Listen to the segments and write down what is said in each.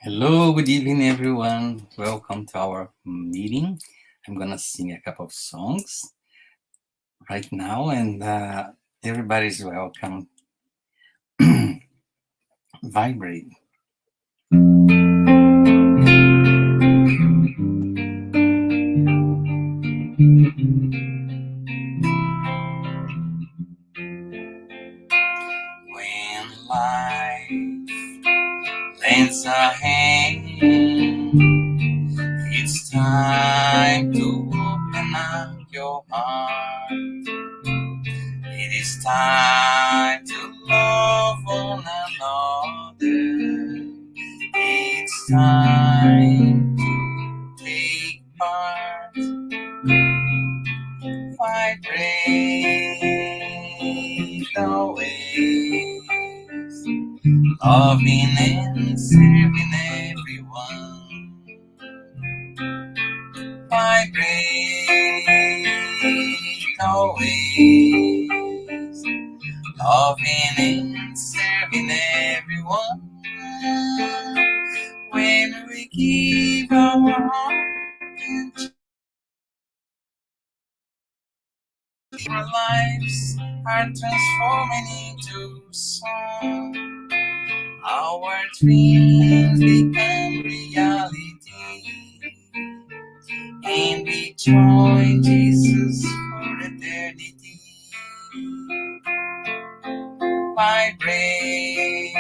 Hello, good evening, everyone. Welcome to our meeting. I'm gonna sing a couple of songs right now, and everybody's welcome. Vibrate. When life lends a hand, it's time to open up your heart. It is time to love one another. It always, loving and serving everyone. Vibrate always, loving and serving everyone. When we give our heart and our lives are transforming into song. Our dreams become reality, and we join Jesus for eternity. Vibrate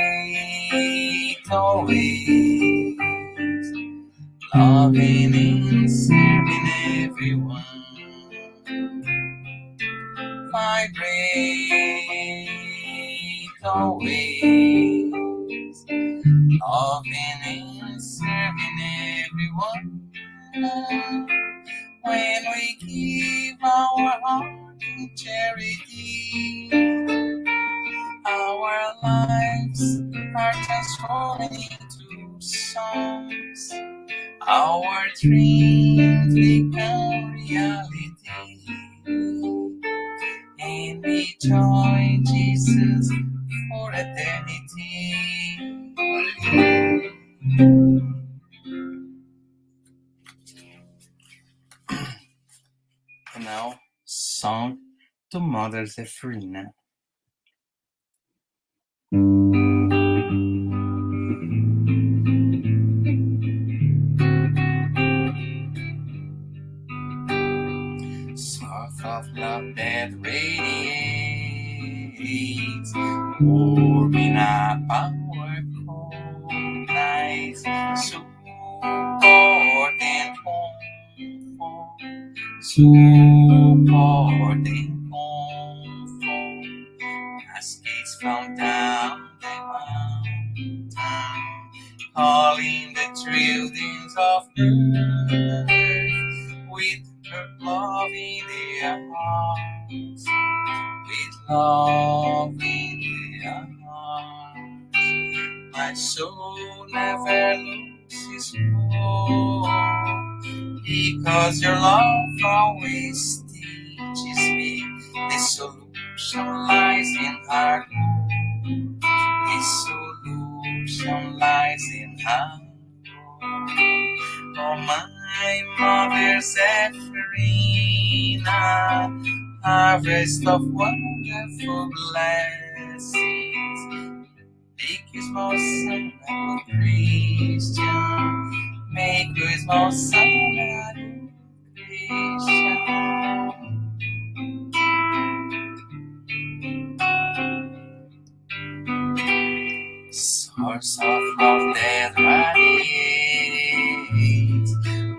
always, loving and serving everyone. Vibrate always, loving and serving everyone. When we give our heart in charity, our lives are transforming into songs. Our dreams become reality, and we join Jesus for eternity. And now, song to Mother Zephyrina. Source of love that radiates, warming up our cold nights, support and comfort, support and comfort. Cascades from down the mountain, calling the trillions of earth with her love in their hearts, with love in their hearts. My soul never loses hope, because your love always teaches me the solution lies in hard work. The solution lies in hard work. Oh, my Mother Zephyrina, harvest of wonderful blessings. Make you small son a good Christian. Make you small son a good Christian. Source of love that radiates,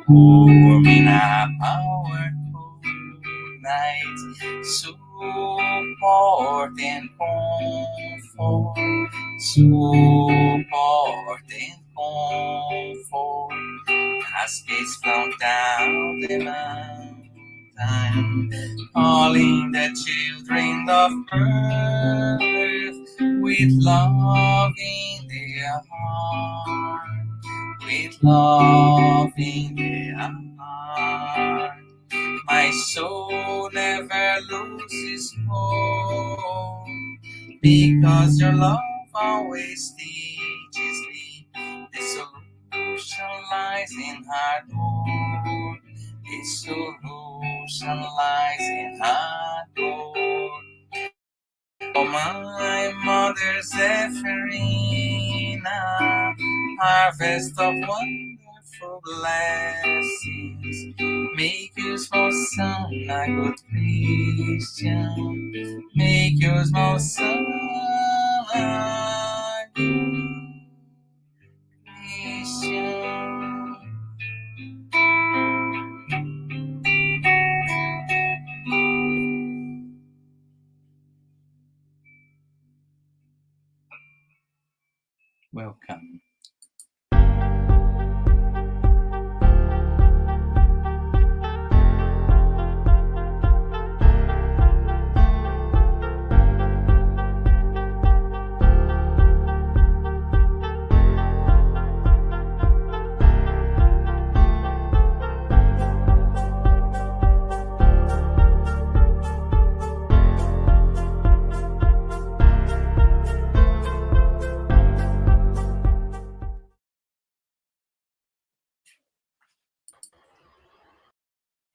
warming up our cold nights, support and comfort, support and comfort. Cascades flow down the mountain, calling the children of earth with love in their heart, with love in their heart. My soul never loses hope, because your love always teaches me the solution lies in hard work. The solution lies in hard work. Oh, my Mother Zephyrina, harvest of wonderful blessings. Make you small son a good Christian. Make you small son a good Christian. Welcome.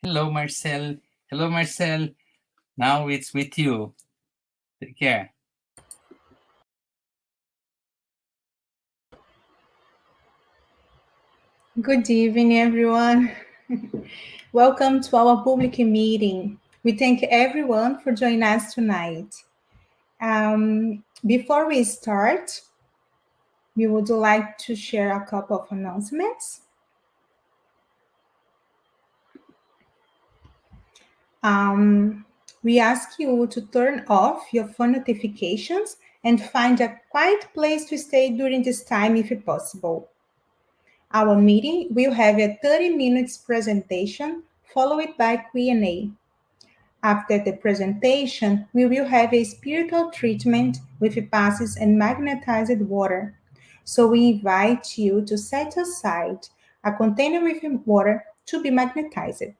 Hello, Marcel. Hello, Marcel. Now it's with you. Take care. Good evening, everyone. Welcome to our public meeting. We thank everyone for joining us tonight. Before we start, we would like to share a couple of announcements. We ask you to turn off your phone notifications and find a quiet place to stay during this time if possible. Our meeting will have a 30 minutes presentation followed by Q&A. After the presentation, we will have a spiritual treatment with passes and magnetized water. So we invite you to set aside a container with water to be magnetized.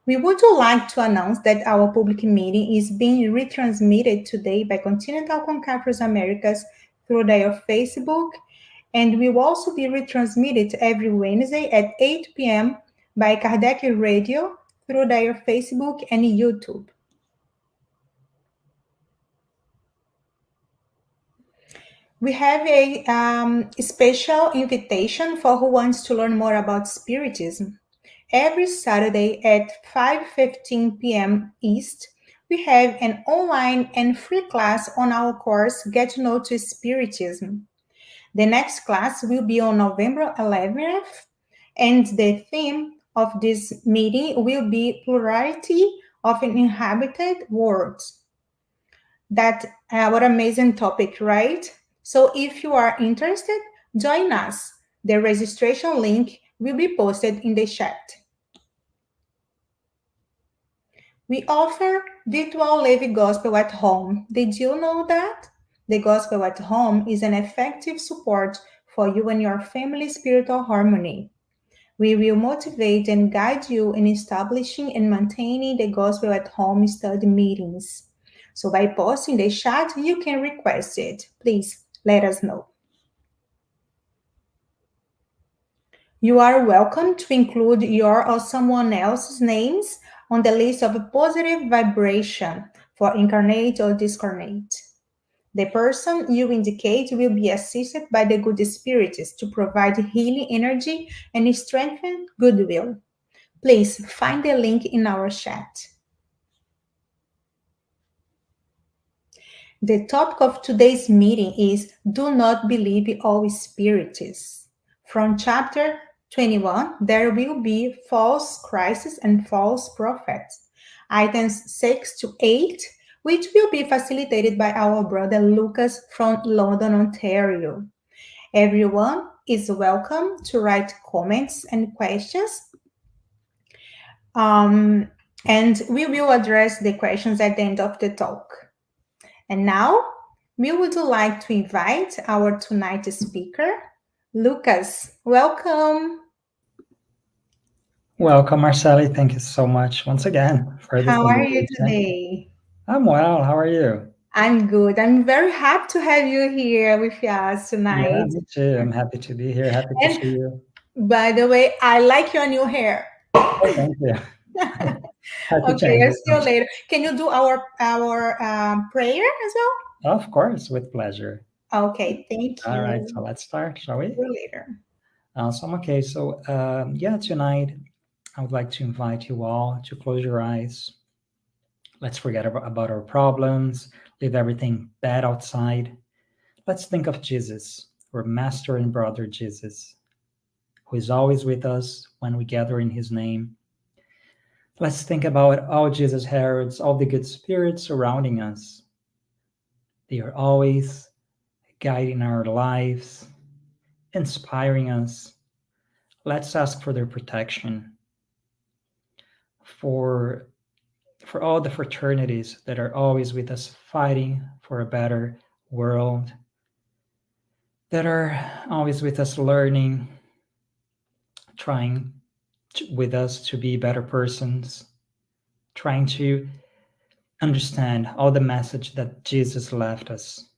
We would like to announce that our public meeting is being retransmitted today by Continental Concaprus Americas through their Facebook, and will also be retransmitted every Wednesday at 8 p.m. by Kardec Radio through their Facebook and YouTube. We have a special invitation for who wants to learn more about Spiritism. Every Saturday at 5:15 p.m. East, we have an online and free class on our course Get to Know to Spiritism. The next class will be on November 11th, and the theme of this meeting will be Plurality of an Inhabited World. That what amazing topic, right? So if you are interested, join us. The registration link will be posted in the chat. We offer virtual Levi Gospel at Home. Did you know that? The Gospel at Home is an effective support for you and your family's spiritual harmony. We will motivate and guide you in establishing and maintaining the Gospel at Home study meetings. So by posting the chat, you can request it. Please let us know. You are welcome to include your or someone else's names on the list of positive vibration for incarnate or discarnate. The person you indicate will be assisted by the good Spiritist to provide healing energy and strengthen goodwill. Please find the link in our chat. The topic of today's meeting is Do Not Believe All Spiritists. From chapter 21, there will be false Christs and false prophets. Items 6 to 8, which will be facilitated by our brother Lucas from London, Ontario. Everyone is welcome to write comments and questions. And we will address the questions at the end of the talk. And now, we would like to invite our tonight's speaker, Lucas. Welcome. Welcome, Marceli. Thank you so much once again for this How are you invitation. today? I'm well. How are you? I'm good. I'm very happy to have you here with us tonight. Yeah, me too. I'm happy to be here. Happy to see you. By the way, I like your new hair. Oh, thank you. Had to Okay, change I'll it. see you later. Can you do our prayer as well? Of course, with pleasure. Okay, thank you. All right, so let's start, shall we? See you later. Tonight I would like to invite you all to close your eyes. Let's forget about our problems, leave everything bad outside. Let's think of Jesus, our Master and Brother Jesus, who is always with us when we gather in his name. Let's think about all Jesus heralds, all the good spirits surrounding us. They are always guiding our lives, inspiring us. Let's ask for their protection, for all the fraternities that are always with us, fighting for a better world, that are always with us, learning, trying with us to be better persons, trying to understand all the message that Jesus left us.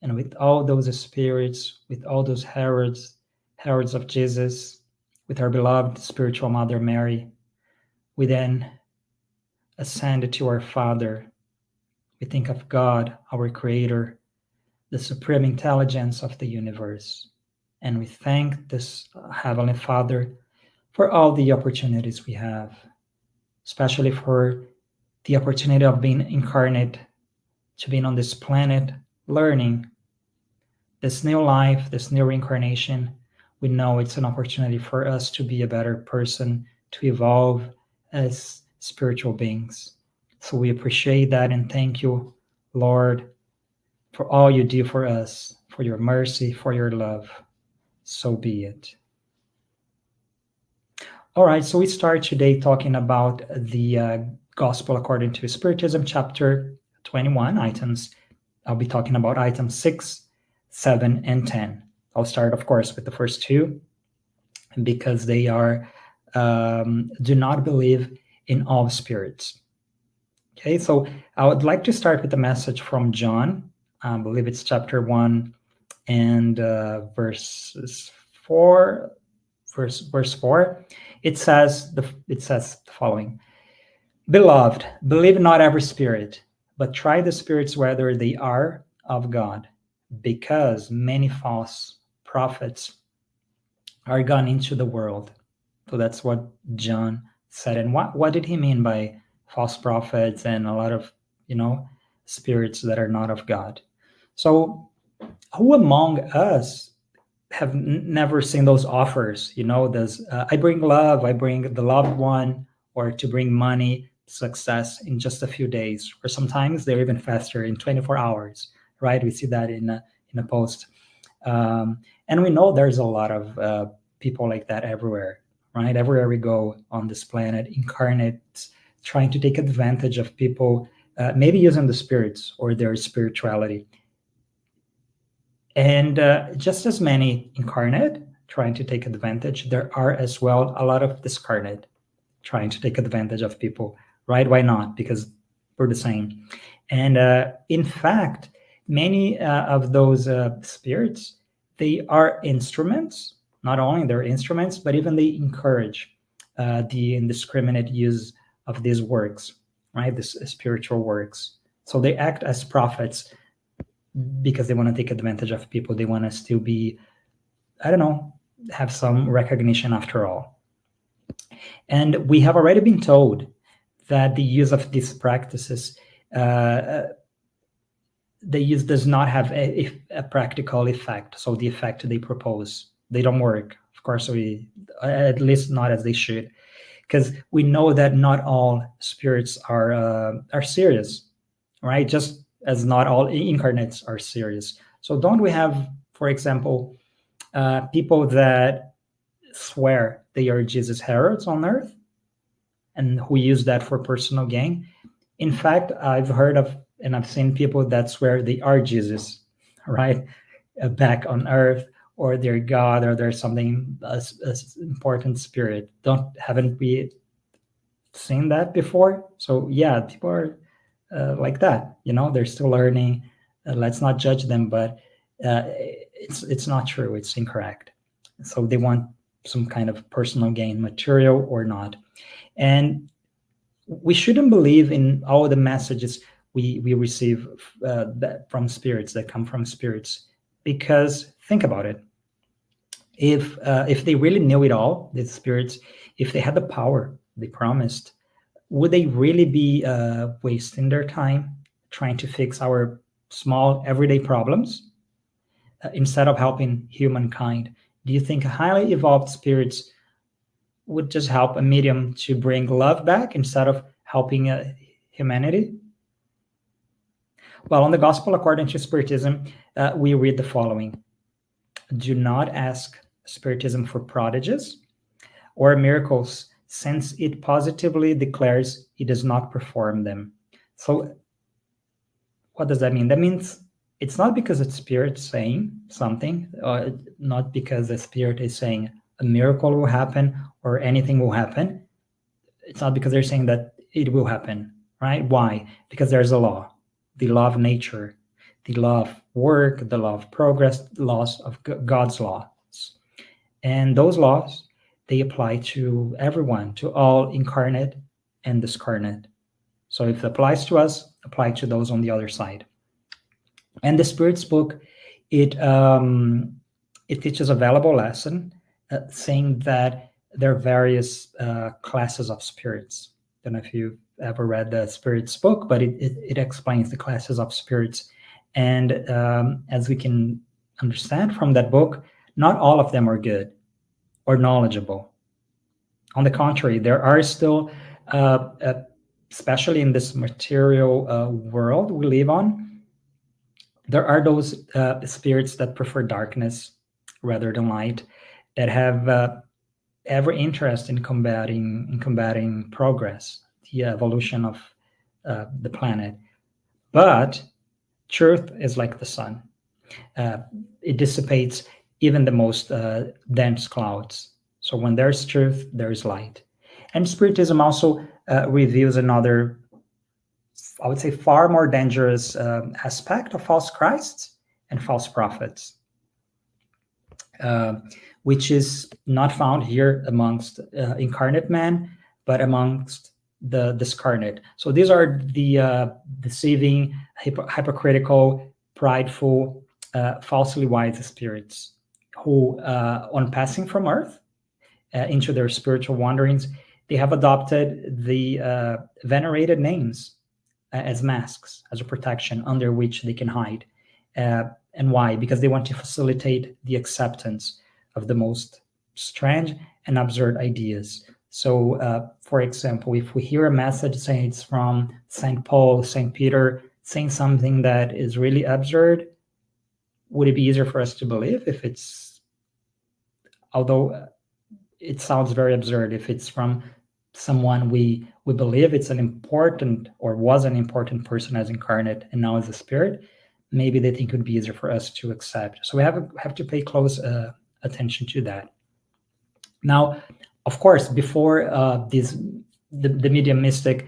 And with all those spirits, with all those heralds, heralds of Jesus, with our beloved spiritual mother Mary, we then ascend to our Father. We think of God, our Creator, the supreme intelligence of the universe. And we thank this Heavenly Father for all the opportunities we have, especially for the opportunity of being incarnate, to being on this planet, learning this new life, this new reincarnation. We know it's an opportunity for us to be a better person, to evolve as spiritual beings. So we appreciate that and thank you, Lord, for all you do for us, for your mercy, for your love. So be it. All right, so we start today talking about the Gospel according to Spiritism, chapter 21, items. I'll be talking about items 6, 7, and 10. I'll start, of course, with the first two, because they are do not believe in all spirits. Okay, so I would like to start with the message from John. I believe it's chapter 1 and verse 4. It says the following: Beloved, believe not every spirit, but try the spirits whether they are of God, because many false prophets are gone into the world. So that's what John said. And what did he mean by false prophets and a lot of, spirits that are not of God? So who among us have never seen those offers? Does I bring love, I bring the loved one, or to bring money, success in just a few days, or sometimes they're even faster, in 24 hours, right? We see that in a post. And we know there's a lot of people like that everywhere, right? Everywhere we go on this planet, incarnates, trying to take advantage of people, maybe using the spirits or their spirituality. And just as many incarnate trying to take advantage, there are as well a lot of discarnate trying to take advantage of people, right? Why not? Because we're the same. And in fact, many of those spirits, they are instruments. Not only they're instruments, but even they encourage the indiscriminate use of these works, right? These spiritual works. So they act as prophets because they want to take advantage of people. They want to still be, have some recognition after all. And we have already been told that the use of these practices, the use does not have a practical effect. So the effect they propose, they don't work. Of course, at least not as they should, because we know that not all spirits are serious, right? Just as not all incarnates are serious. So don't we have, for example, people that swear they are Jesus heralds on earth and who use that for personal gain? In fact, I've heard of and I've seen people that swear they are Jesus, right? Back on earth, or they're God, or there's something as important spirit. Haven't we seen that before? So yeah, people are like that. They're still learning. Let's not judge them, but it's not true. It's incorrect. So they want some kind of personal gain, material or not. And we shouldn't believe in all the messages we receive from spirits, that come from spirits, because think about it. If they really knew it all, the spirits, if they had the power they promised, would they really be wasting their time trying to fix our small everyday problems instead of helping humankind? Do you think highly evolved spirits would just help a medium to bring love back instead of helping humanity? Well, on the Gospel according to Spiritism, we read the following: Do not ask Spiritism for prodigies or miracles, since it positively declares it does not perform them. So what does that mean? That means it's not because the spirit saying something, or not because the spirit is saying a miracle will happen or anything will happen. It's not because they're saying that it will happen, right? Why? Because there's a law, the law of nature, the law of work, the law of progress, the laws of God's laws. And those laws, they apply to everyone, to all incarnate and discarnate. So if it applies to us, apply to those on the other side. And the Spirits book, it teaches a valuable lesson, saying that there are various classes of spirits. I don't know if you've ever read the Spirits book, but it explains the classes of spirits. And as we can understand from that book, not all of them are good or knowledgeable. On the contrary, there are still, especially in this material world we live on, there are those spirits that prefer darkness rather than light, that have every interest in combating progress, the evolution of the planet. But truth is like the sun; it dissipates even the most dense clouds. So when there's truth, there's light. And Spiritism also reveals another, I would say, far more dangerous aspect of false Christs and false prophets, which is not found here amongst incarnate man, but amongst the discarnate. So these are the deceiving, hypocritical, prideful, falsely wise spirits who, on passing from earth into their spiritual wanderings, they have adopted the venerated names as masks, as a protection under which they can hide. And why? Because they want to facilitate the acceptance of the most strange and absurd ideas. So, for example, if we hear a message saying it's from St. Paul, St. Peter, saying something that is really absurd, would it be easier for us to believe if it's, although it sounds very absurd, if it's from someone we believe it's an important, or was an important person as incarnate and now as a spirit, maybe they think it would be easier for us to accept. So we have to pay close attention to that. Now, of course, before the mediumistic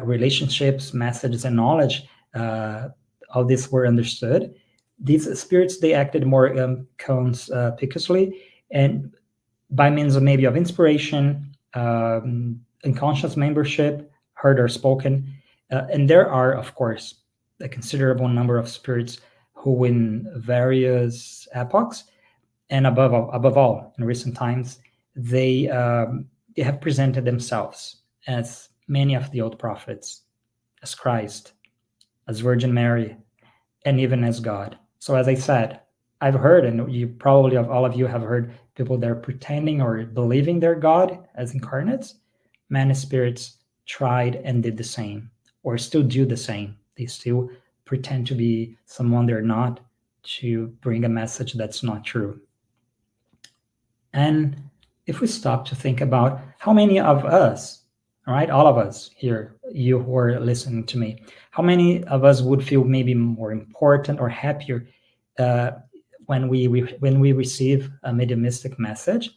relationships, messages, and knowledge, all this were understood, these spirits, they acted more conspicuously and by means of maybe of inspiration, unconscious membership, heard or spoken. And there are, of course, a considerable number of spirits who in various epochs, and above all, in recent times, they have presented themselves as many of the old prophets, as Christ, as Virgin Mary, and even as God. So as I said, I've heard, and you probably, of all of you have heard, people that are pretending or believing they're God as incarnates. Many spirits tried and did the same, or still do the same. They still pretend to be someone they're not, to bring a message that's not true. And if we stop to think about how many of us, all right, all of us here, you who are listening to me, how many of us would feel maybe more important or happier when we receive a mediumistic message?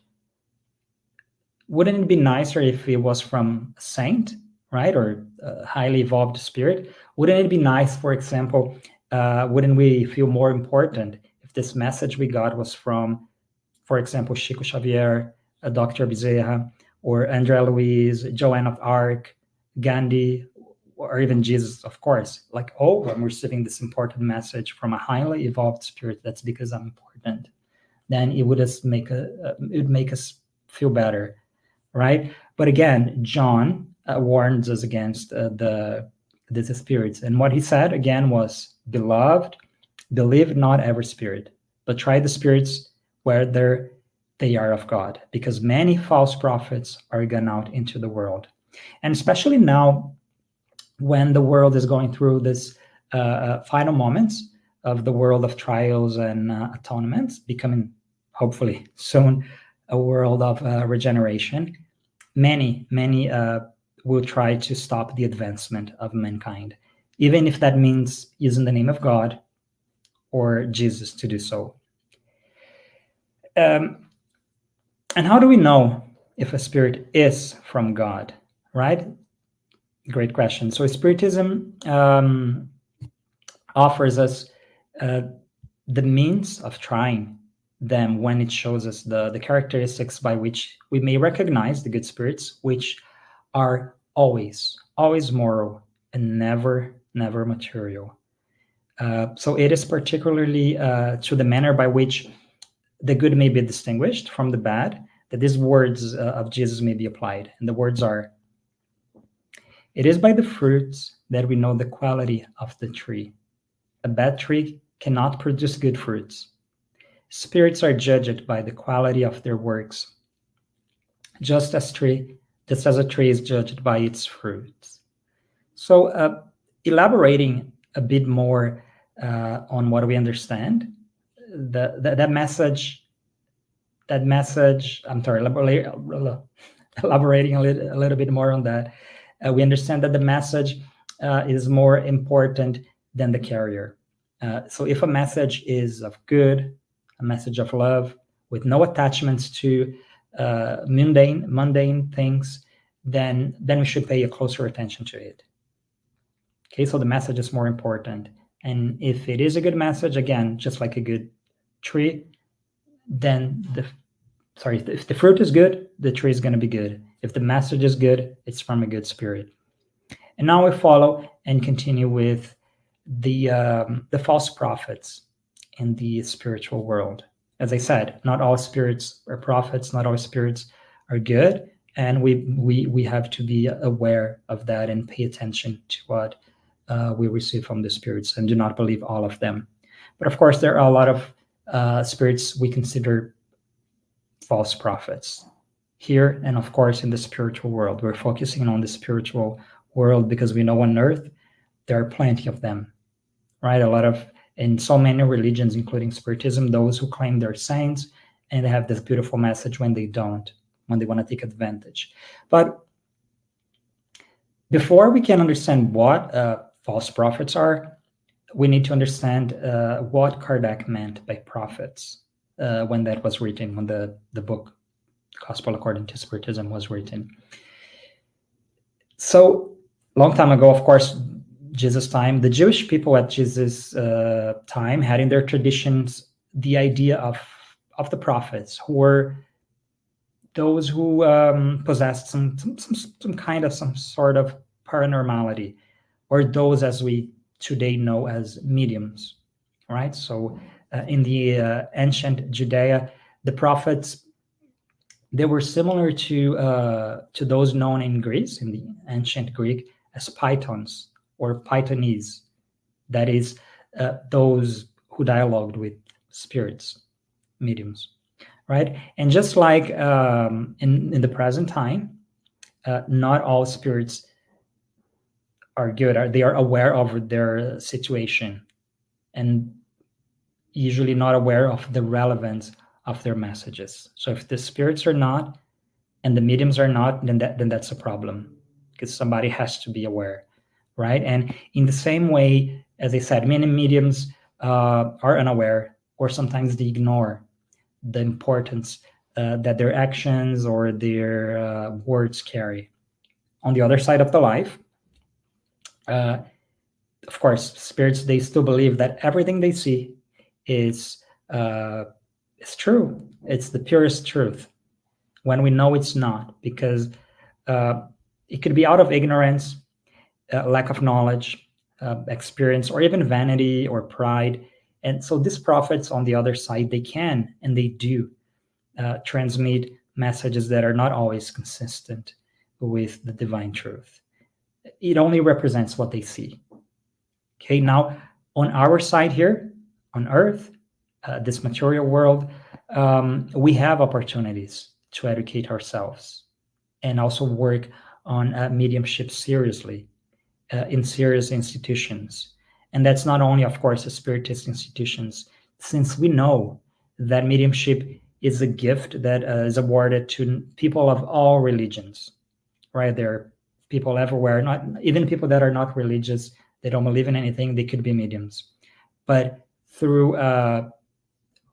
Wouldn't it be nicer if it was from a saint, right, or a highly evolved spirit? Wouldn't it be nice, for example, wouldn't we feel more important if this message we got was from, for example, Chico Xavier, Dr. Bezerra, or André Luiz, Joan of Arc, Gandhi, or even Jesus, of course? Like, oh, I'm receiving this important message from a highly evolved spirit. That's because I'm important. Then it would just make us feel better, right? But again, John warns us against these spirits, and what he said again was, "Beloved, believe not every spirit, but try the spirits whether they are of God, because many false prophets are gone out into the world." And especially now, when the world is going through this final moments of the world of trials and atonements, becoming hopefully soon a world of regeneration, many will try to stop the advancement of mankind, even if that means using the name of God or Jesus to do so. And how do we know if a spirit is from God, right? Great question. So Spiritism offers us the means of trying them when it shows us the characteristics by which we may recognize the good spirits, which are always moral and never material. So it is particularly to the manner by which the good may be distinguished from the bad that these words of Jesus may be applied. And the words are, "It is by the fruits that we know the quality of the tree. A bad tree cannot produce good fruits. Spirits are judged by the quality of their works, just as a tree is judged by its fruits." So elaborating a bit more on what we understand, that message, I'm sorry, elaborating a little bit more on that, we understand that the message is more important than the carrier. So if a message is of good, a message of love, with no attachments to mundane things, then we should pay a closer attention to it. Okay, so the message is more important. And if it is a good message, again, just like a good tree, then if the fruit is good, the tree is going to be good. If the message is good, it's from a good spirit. And now we follow and continue with the false prophets in the spiritual world. As I said, not all spirits are prophets, not all spirits are good, and we have to be aware of that and pay attention to what we receive from the spirits, and do not believe all of them. But of course, there are a lot of spirits we consider false prophets here, and of course in the spiritual world. We're focusing on the spiritual world because we know on earth there are plenty of them, right? A lot of, in so many religions, including Spiritism, those who claim they're saints and they have this beautiful message when they don't, when they want to take advantage. But before we can understand what false prophets are, we need to understand what Kardec meant by prophets when that was written, when the book Gospel According to Spiritism was written. So, long time ago, of course, Jesus' time, the Jewish people at Jesus' time had in their traditions the idea of the prophets, who were those who possessed some sort of paranormality, or those as we today know as mediums, right? So in the ancient Judea, the prophets, they were similar to those known in Greece, in the ancient Greek, as pythons or Pythonese. That is, those who dialogued with spirits, mediums, right? And just like in the present time, not all spirits are good. They are aware of their situation and usually not aware of the relevance of their messages. So if the spirits are not and the mediums are not, then that's a problem, because somebody has to be aware, right? And in the same way, as I said, many mediums are unaware, or sometimes they ignore the importance that their actions or their words carry. On the other side of the life, of course, spirits, they still believe that everything they see is true. It's the purest truth, when we know it's not, because it could be out of ignorance, lack of knowledge, experience, or even vanity or pride. And so these prophets, on the other side, they can and they do transmit messages that are not always consistent with the divine truth. It only represents what they see. Okay, now on our side here, on earth, this material world, we have opportunities to educate ourselves and also work on mediumship seriously in serious institutions. And that's not only, of course, the Spiritist institutions, since we know that mediumship is a gift that is awarded to people of all religions, right? There are people everywhere, not even people that are not religious, they don't believe in anything, they could be mediums. But through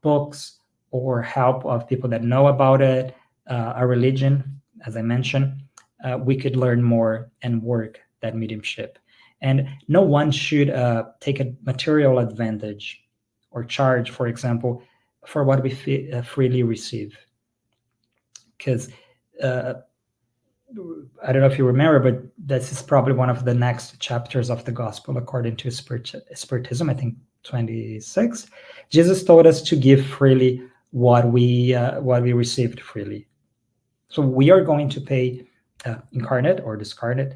books or help of people that know about it, a religion, as I mentioned, we could learn more and work that mediumship. And no one should take a material advantage or charge, for example, for what we freely receive. Because I don't know if you remember, but this is probably one of the next chapters of the Gospel according to Spiritism, I think 26. Jesus told us to give freely what we received freely. So we are going to pay incarnate or discarnate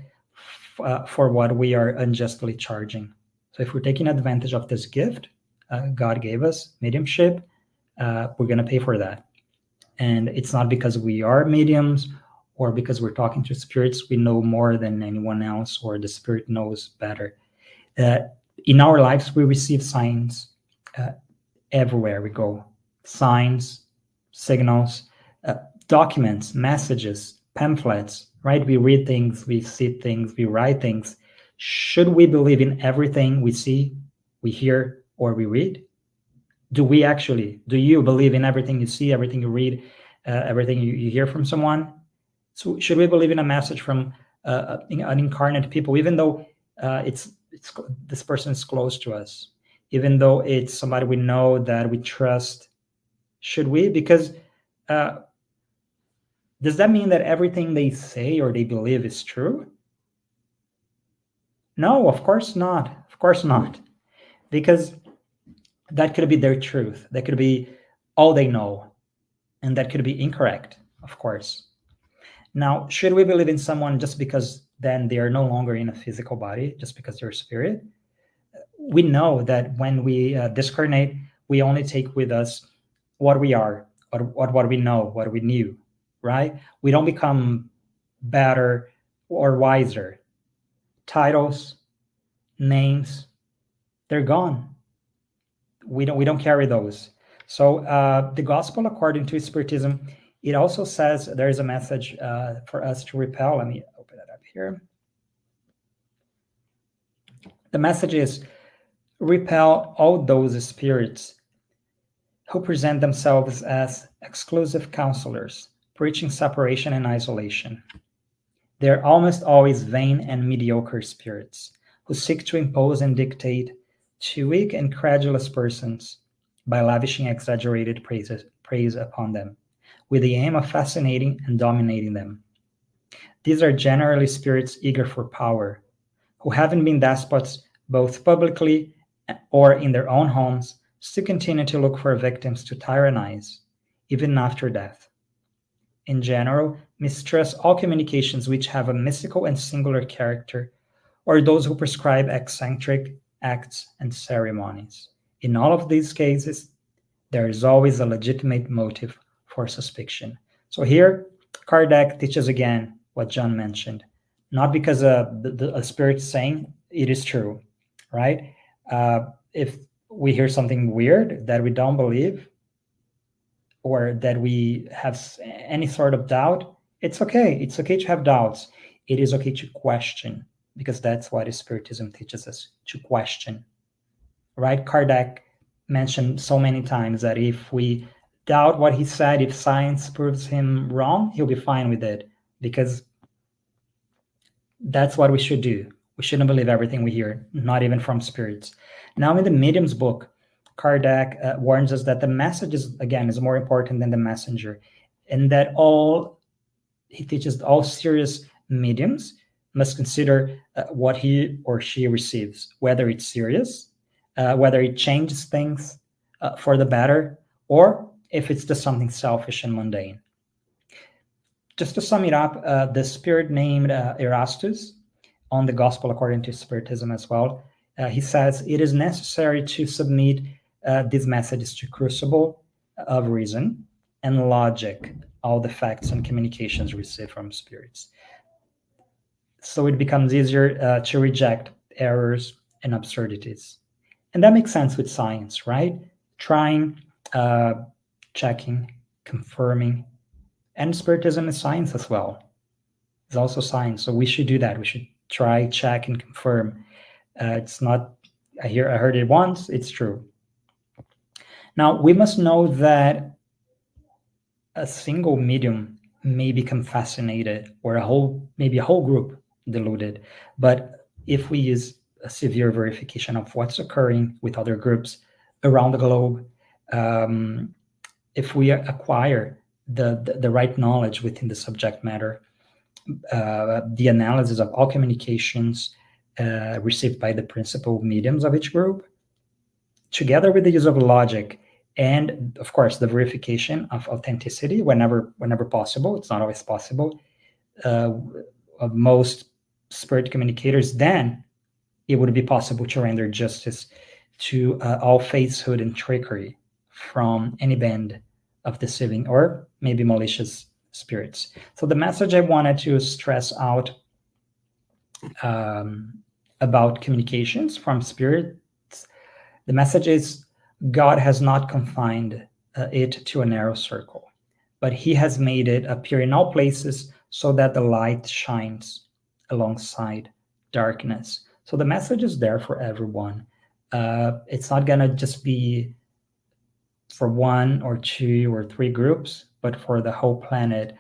for what we are unjustly charging. So if we're taking advantage of this gift God gave us, mediumship, we're going to pay for that. And it's not because we are mediums or because we're talking to spirits, we know more than anyone else, or the spirit knows better. In our lives, we receive signs everywhere we go. Signs, signals, documents, messages, pamphlets, right? We read things, we see things, we write things. Should we believe in everything we see, we hear, or we read? Do you believe in everything you see, everything you read, everything you hear from someone? So should we believe in a message from an incarnate people, even though it's this person is close to us, even though it's somebody we know that we trust? Should we? Because does that mean that everything they say or they believe is true? No, of course not. Of course not. Because that could be their truth. That could be all they know. And that could be incorrect, of course. Now, should we believe in someone just because then they are no longer in a physical body, just because they're a spirit? We know that when we discarnate, we only take with us what we are, what we know, what we knew, right? We don't become better or wiser. Titles, names, they're gone. We don't carry those. So the gospel according to Spiritism, it also says there is a message for us to repel. Let me open it up here. The message is, repel all those spirits who present themselves as exclusive counselors, preaching separation and isolation. They're almost always vain and mediocre spirits who seek to impose and dictate to weak and credulous persons by lavishing exaggerated praise upon them, with the aim of fascinating and dominating them. These are generally spirits eager for power, who having been despots both publicly or in their own homes, still continue to look for victims to tyrannize, even after death. In general, mistrust all communications which have a mystical and singular character, or those who prescribe eccentric acts and ceremonies. In all of these cases, there is always a legitimate motive for suspicion. So here, Kardec teaches again what John mentioned, not because a spirit saying it is true, right? If we hear something weird that we don't believe, or that we have any sort of doubt, it's okay. It's okay to have doubts. It is okay to question, because that's what Spiritism teaches us, to question, right? Kardec mentioned so many times that if we doubt what he said, if science proves him wrong, he'll be fine with it, because that's what we should do. We shouldn't believe everything we hear, not even from spirits. Now, in the Medium's book, Kardec warns us that the message is more important than the messenger, and that he teaches all serious mediums must consider what he or she receives, whether it's serious, whether it changes things for the better, or if it's just something selfish and mundane. Just to sum it up, the spirit named Erastus, on the Gospel according to Spiritism as well, he says it is necessary to submit these messages to crucible of reason and logic, all the facts and communications received from spirits. So it becomes easier to reject errors and absurdities. And that makes sense with science, right? Trying, checking, confirming. And Spiritism is science as well. It's also science. So we should do that. We should try, check, and confirm. It's not, I heard it once, it's true. Now, we must know that a single medium may become fascinated, or maybe a whole group deluded. But if we use a severe verification of what's occurring with other groups around the globe, Um, if we acquire the right knowledge within the subject matter, the analysis of all communications received by the principal mediums of each group, together with the use of logic and, of course, the verification of authenticity whenever possible. It's not always possible. Uh, of most spirit communicators, then it would be possible to render justice to all falsehood and trickery from any band of deceiving or maybe malicious spirits. So the message I wanted to stress out um, about communications from spirits, the message is God has not confined it to a narrow circle, but he has made it appear in all places so that the light shines alongside darkness. So the message is there for everyone. It's not going to just be for one or two or three groups, but for the whole planet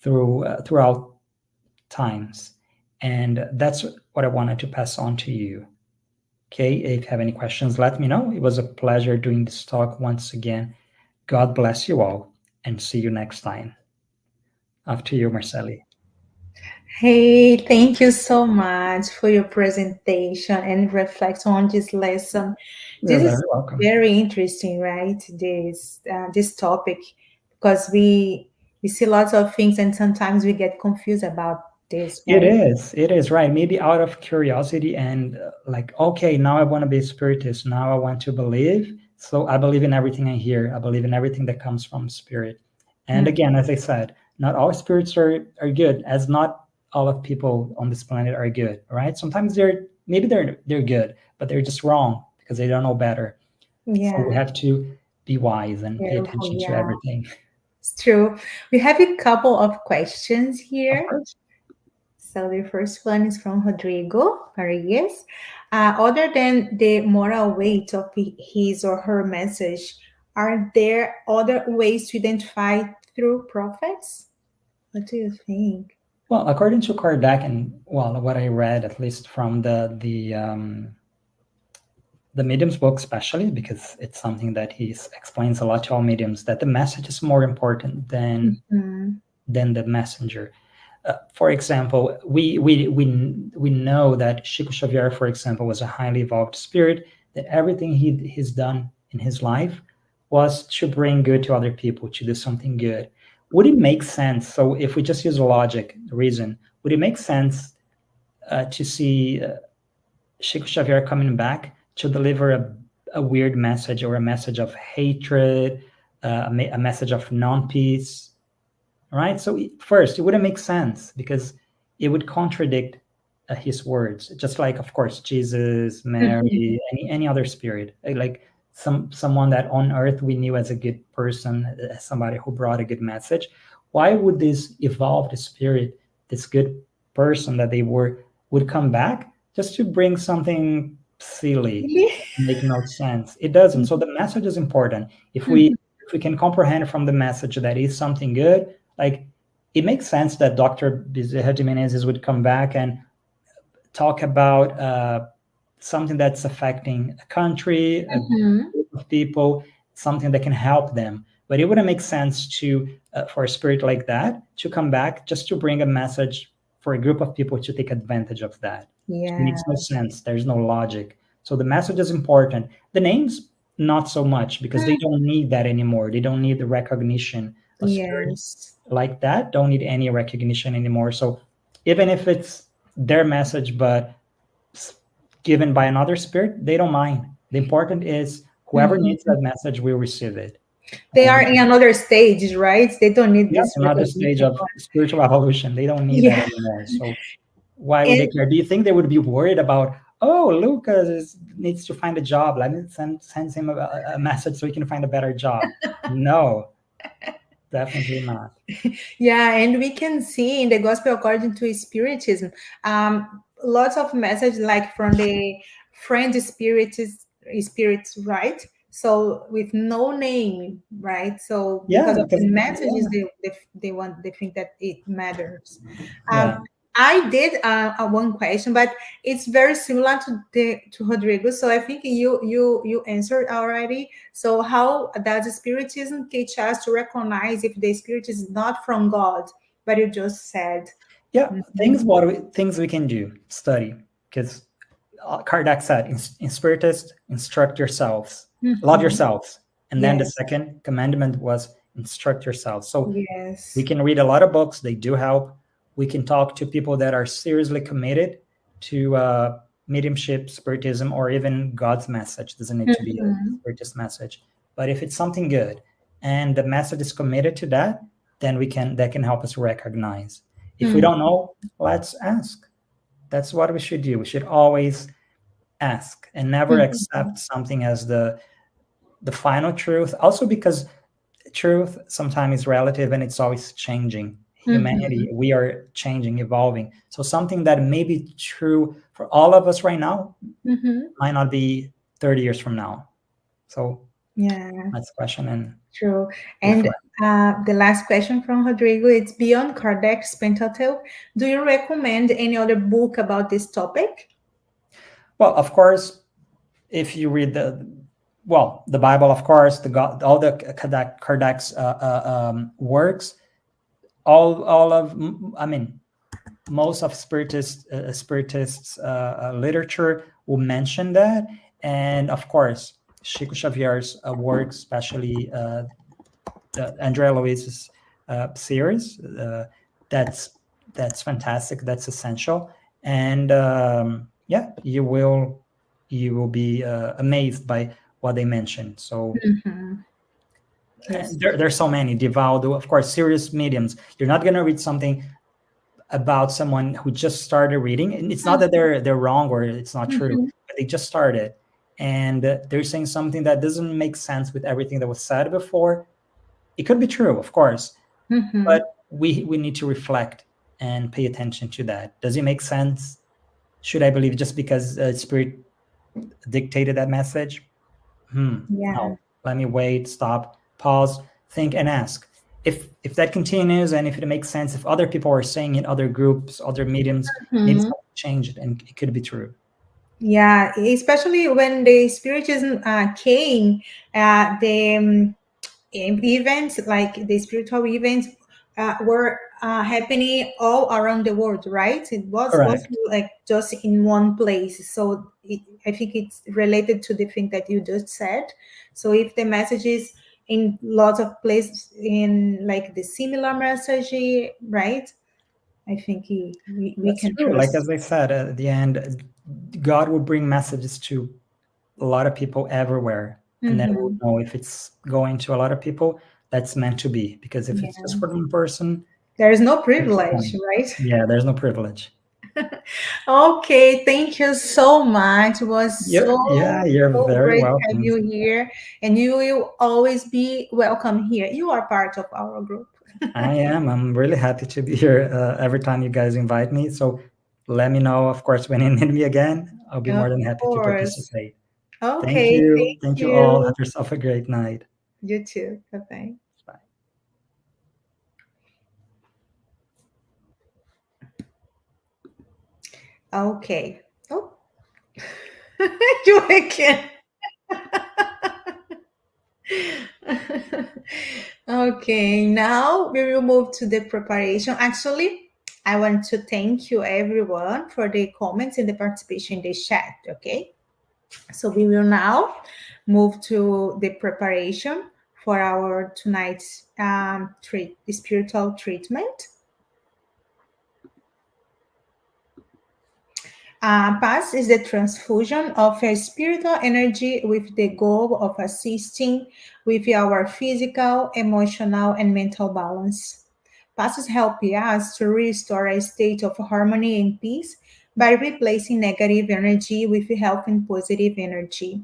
throughout times. And that's what I wanted to pass on to you. Okay, if you have any questions, let me know. It was a pleasure doing this talk once again. God bless you all and see you next time. After you, Marceli. Hey, thank you so much for your presentation and reflect on this lesson. You're This very is welcome. very interesting, right? This topic, because we see lots of things and sometimes we get confused about this, It right? is. It is right. Maybe out of curiosity and like, okay, now I want to be a spiritist. Now I want to believe. So I believe in everything I hear. I believe in everything that comes from spirit. And Mm, again, as I said, not all spirits are good, as not all of people on this planet are good. Right? Sometimes they're good, but they're just wrong because they don't know better. So we yeah, have to be wise and pay careful, attention to yeah, everything. it's true. We have a couple of questions Of here. course. So the first one is from Rodrigo Arias. Other than the moral weight of his or her message, are there other ways to identify through prophets? What do you think? Well, according to Kardec, and well, what I read at least from the mediums book, especially because it's something that he explains a lot to all mediums, that the message is more important Mhm. than the messenger. For example, we know that Chico Xavier, for example, was a highly evolved spirit. That everything he's done in his life was to bring good to other people, to do something good. Would it make sense? So, if we just use logic, reason, would it make sense to see Chico Xavier coming back to deliver a weird message or a message of hatred, a message of non-peace, right? So first, it wouldn't make sense because it would contradict his words. Just like, of course, Jesus, Mary, any other spirit, like someone that on earth we knew as a good person, as somebody who brought a good message. Why would this evolved spirit, this good person that they were, would come back just to bring something silly, Really? make no sense? It doesn't. So the message is important. If we can comprehend from the message that is something good, like it makes sense that Dr. Bezerra de Menezes would come back and talk about something that's affecting a country, a Mhm. group of people, something that can help them. But it wouldn't make sense to for a spirit like that to come back just to bring a message for a group of people to take advantage of that. It Yeah, makes no sense. There's no logic. So the message is important. The names, not so much, because they don't need that anymore. They don't need the recognition of spirit yes. like that. Don't need any recognition anymore. So even if it's their message, but given by another spirit, they don't mind. The important is whoever needs Mhm. that message will receive it. They And are in another stage, right? They don't need yeah, this another stage recognition. of spiritual evolution. They don't need that Yeah. anymore. So why would they And care? Do you think they would be worried about, oh, Lucas needs to find a job. Let me send him a message so he can find a better job. No, definitely not. yeah, and we can see in the gospel according to Spiritism, lots of message like from the friend spirits, right? So with no name, right? So Yeah, because of because the yeah, messages they want, they think that it matters. Um, yeah. I did one question, but it's very similar to Rodrigo. So I think you answered already. So how does Spiritism teach us to recognize if the spirit is not from God? But you just said. Yeah, Mhm. things we can do, study, because Kardec said, in Spiritist, instruct yourselves, love Mhm. yourselves. And then the Yes. second commandment was instruct yourselves. So we Yes. can read a lot of books, they do help. We can talk to people that are seriously committed to mediumship, Spiritism, or even God's message. Doesn't need to be a Mhm. Spiritist message. But if it's something good and the message is committed to that, then that can help us recognize. If we Mhm. don't know, let's ask. That's what we should do. We should always ask and never accept Mhm. something as the final truth. Also, because truth sometimes is relative and it's always changing. Humanity, Mhm. we are changing, evolving. So something that may be true for all of us right now Mhm. might not be 30 years from now. So Yeah. let's question and True. And reflect. the last question from Rodrigo, it's beyond Kardec's Pentateuch. Do you recommend any other book about this topic? Well, of course, if you read the Bible, of course, the God, all the Kardec's works, all of, I mean, most of Spiritists literature will mention that, and of course, Chico Xavier's work, especially the Andrea Luiz's series. That's that's fantastic. That's essential, and yeah, you will be amazed by what they mentioned. So Mhm. Yes. there's so many. Divaldo, of course, serious mediums. You're not gonna read something about someone who just started reading, and it's not that they're wrong or it's not true, Mhm. but they just started, and they're saying something that doesn't make sense with everything that was said before. It could be true, of course, but Mhm. we need to reflect and pay attention to that. Does it make sense? Should I believe just because spirit dictated that message? Yeah. No. Let me wait, stop, pause, think, and ask. If that continues and if it makes sense, if other people are saying it, other groups, other mediums, maybe Mhm. something changed and it could be true. Yeah, especially when the Spiritism came, the events like the spiritual events were happening all around the world, right? It wasn't Correct. like just in one place. So I think it's related to the thing that you just said. So if the message is in lots of places in like the similar message, right? I think we That's can true. Like as trust. I said at the end, God will bring messages to a lot of people everywhere, and then we'll Hmm. know if it's going to a lot of people. That's meant to be, because if it's just Yeah. for one person, There is no what's the privilege, point? right? Yeah, there's no privilege. Okay, thank you so much. It was Yeah, yeah, you're so very great to have welcome. you here, and you will always be welcome here. You are part of our group. I am. I'm really happy to be here every time you guys invite me. So let me know, of course, when you need me again. I'll be Of more than happy to course. participate. Thank Okay, you. thank Thank you all. Have you. yourself a great night. You too. Bye bye. Bye. Okay. Oh, you again. Okay, now we will move to the preparation. Actually, I want to thank you everyone for the comments and the participation in the chat. Okay, so we will now move to the preparation for our tonight's spiritual treatment. PAS is the transfusion of a spiritual energy with the goal of assisting with our physical, emotional, and mental balance. PASs help us to restore a state of harmony and peace by replacing negative energy with health and positive energy.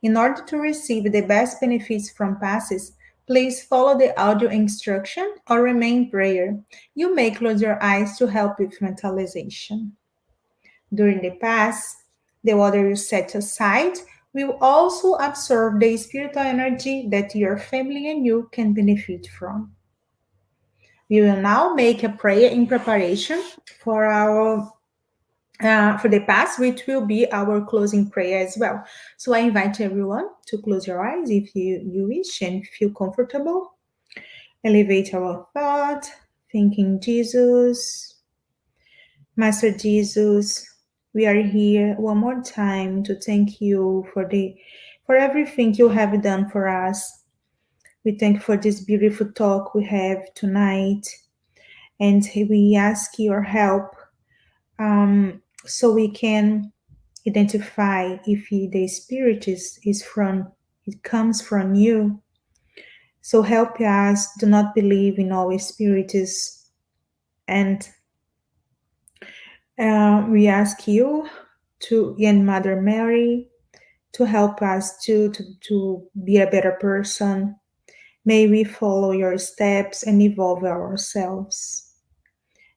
In order to receive the best benefits from passes, please follow the audio instruction or remain in prayer. You may close your eyes to help with mentalization. During the pass, the water you set aside will also absorb the spiritual energy that your family and you can benefit from. We will now make a prayer in preparation for our for the past, which will be our closing prayer as well. So I invite everyone to close your eyes if you wish and feel comfortable. Elevate our thought, thanking Jesus, Master Jesus. We are here one more time to thank you for everything you have done for us. We thank you for this beautiful talk we have tonight, and we ask your help so we can identify if the spirit is from it comes from you. So help us do not believe in all spirits, and we ask you to and Mother Mary to help us to be a better person. May we follow your steps and evolve ourselves.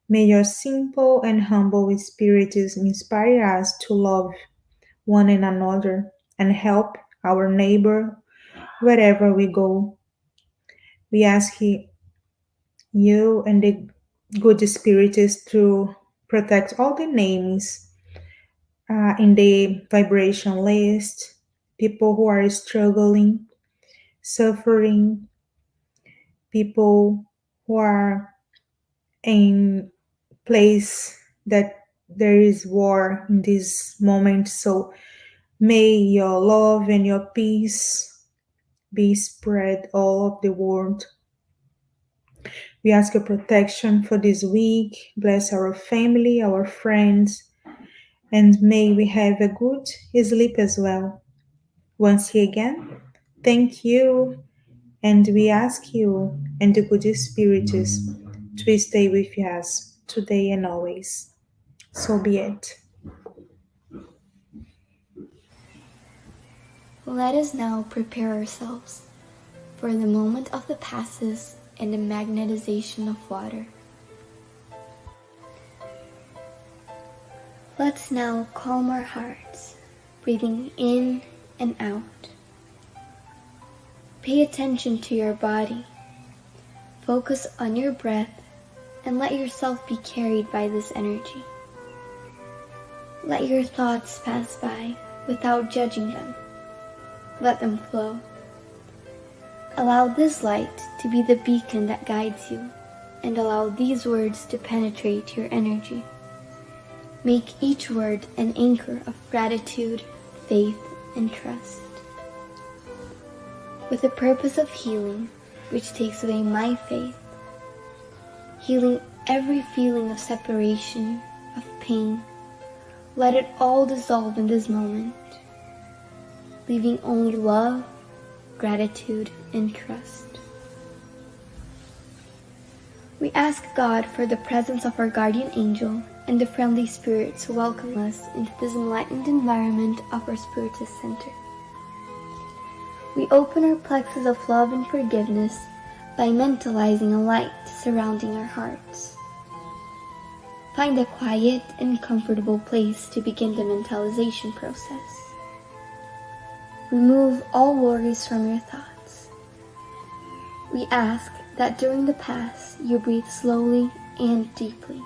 May your simple and humble spiritism inspire us to love one another and help our neighbor wherever we go. We ask you and the good spirits to protect all the names in the vibration list, people who are struggling, suffering, people who are in place that there is war in this moment. So may your love and your peace be spread all of the world. We ask your protection for this week. Bless our family, our friends, and may we have a good sleep as well. Once again, thank you, and we ask you and the good spirits to stay with us today and always. So be it. Let us now prepare ourselves for the moment of the passes and the magnetization of water. Let's now calm our hearts, breathing in and out. Pay attention to your body. Focus on your breath and let yourself be carried by this energy. Let your thoughts pass by without judging them. Let them flow. Allow this light to be the beacon that guides you, and allow these words to penetrate your energy. Make each word an anchor of gratitude, faith, and trust. With the purpose of healing, which takes away my faith, healing every feeling of separation, of pain, let it all dissolve in this moment, leaving only love, gratitude, and trust. We ask God for the presence of our guardian angel and the friendly spirits who welcome us into this enlightened environment of our Spiritist Center. We open our plexus of love and forgiveness by mentalizing a light surrounding our hearts. Find a quiet and comfortable place to begin the mentalization process. Remove all worries from your thoughts. We ask that during the pass you breathe slowly and deeply.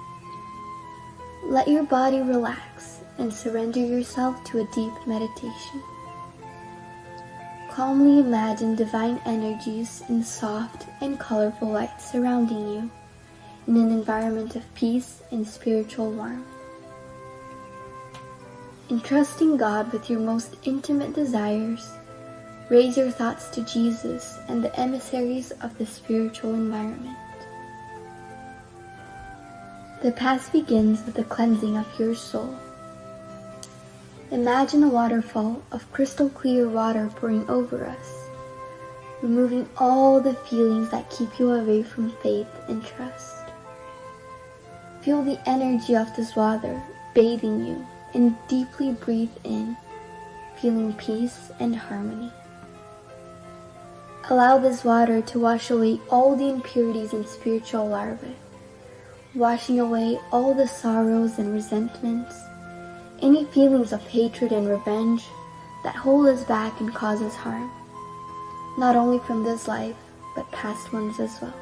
Let your body relax and surrender yourself to a deep meditation. Calmly imagine divine energies in soft and colorful light surrounding you in an environment of peace and spiritual warmth. Entrusting God with your most intimate desires, raise your thoughts to Jesus and the emissaries of the spiritual environment. The path begins with the cleansing of your soul. Imagine a waterfall of crystal clear water pouring over us, removing all the feelings that keep you away from faith and trust. Feel the energy of this water bathing you, and deeply breathe in, feeling peace and harmony. Allow this water to wash away all the impurities and spiritual larvae, washing away all the sorrows and resentments, any feelings of hatred and revenge that hold us back and cause us harm, not only from this life, but past ones as well.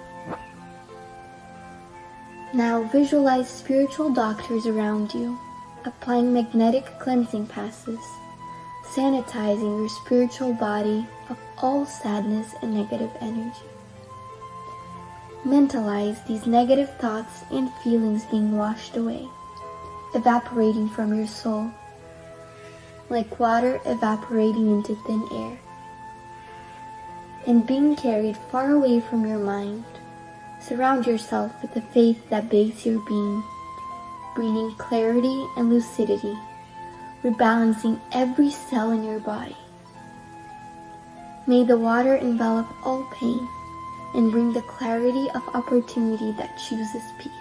Now visualize spiritual doctors around you, applying magnetic cleansing passes, sanitizing your spiritual body of all sadness and negative energy. Mentalize these negative thoughts and feelings being washed away, evaporating from your soul, like water evaporating into thin air, and being carried far away from your mind. Surround yourself with the faith that bathes your being, bringing clarity and lucidity, rebalancing every cell in your body. May the water envelop all pain and bring the clarity of opportunity that chooses peace.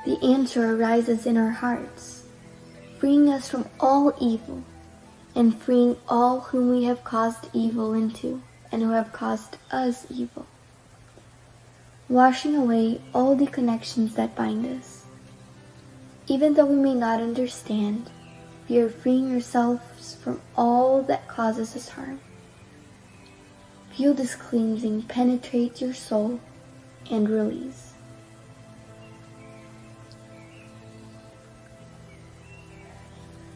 The answer arises in our hearts, freeing us from all evil and freeing all whom we have caused evil into and who have caused us evil, washing away all the connections that bind us. Even though we may not understand, we are freeing ourselves from all that causes us harm. Feel this cleansing penetrate your soul and release.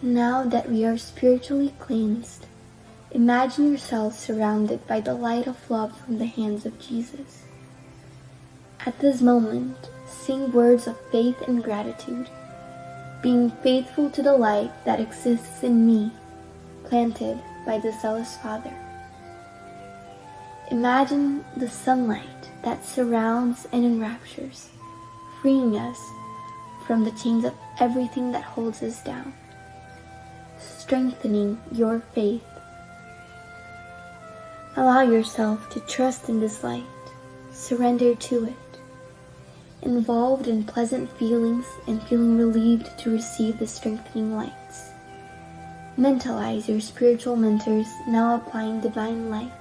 Now that we are spiritually cleansed, imagine yourself surrounded by the light of love from the hands of Jesus. At this moment, sing words of faith and gratitude, being faithful to the light that exists in me, planted by the zealous Father. Imagine the sunlight that surrounds and enraptures, freeing us from the chains of everything that holds us down, strengthening your faith. Allow yourself to trust in this light, surrender to it, involved in pleasant feelings and feeling relieved to receive the strengthening lights. Mentalize your spiritual mentors now applying divine light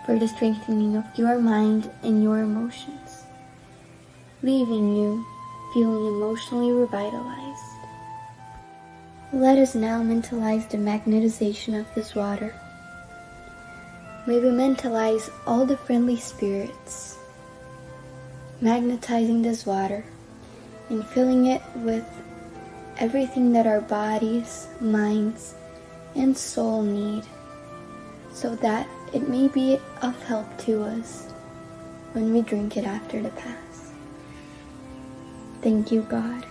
for the strengthening of your mind and your emotions, leaving you feeling emotionally revitalized. Let us now mentalize the magnetization of this water. May we mentalize all the friendly spirits, magnetizing this water and filling it with everything that our bodies, minds, and soul need, so that it may be of help to us when we drink it after the Pass. Thank you, God.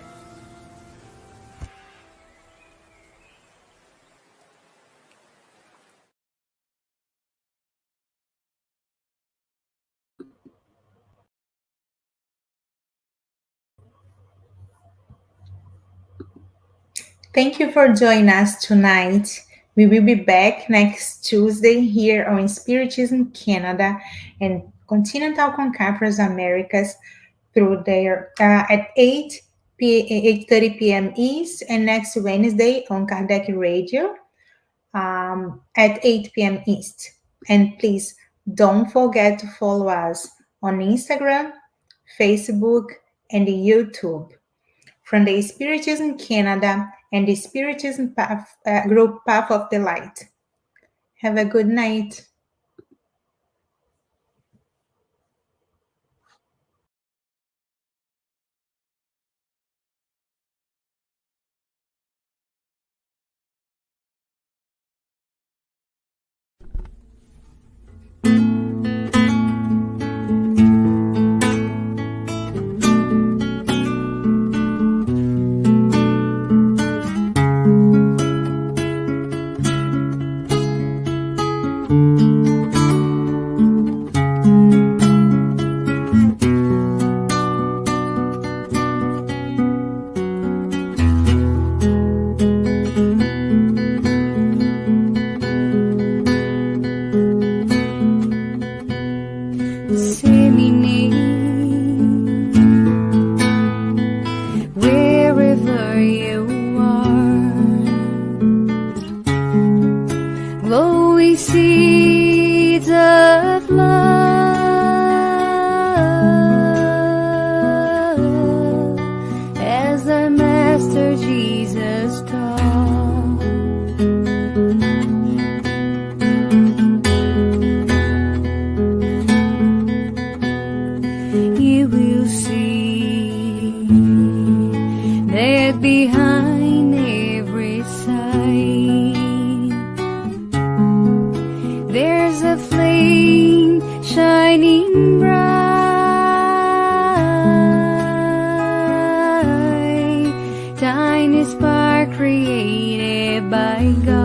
Thank you for joining us tonight. We will be back next Tuesday here on Spiritism Canada and Continental Concaprus Americas through their at 8:30 p.m. East, and next Wednesday on Kardec Radio at 8 p.m. East. And please don't forget to follow us on Instagram, Facebook, and YouTube from the Spiritism Canada and the Spiritism group Path of the Light. Have a good night. Thank you. spark created by God.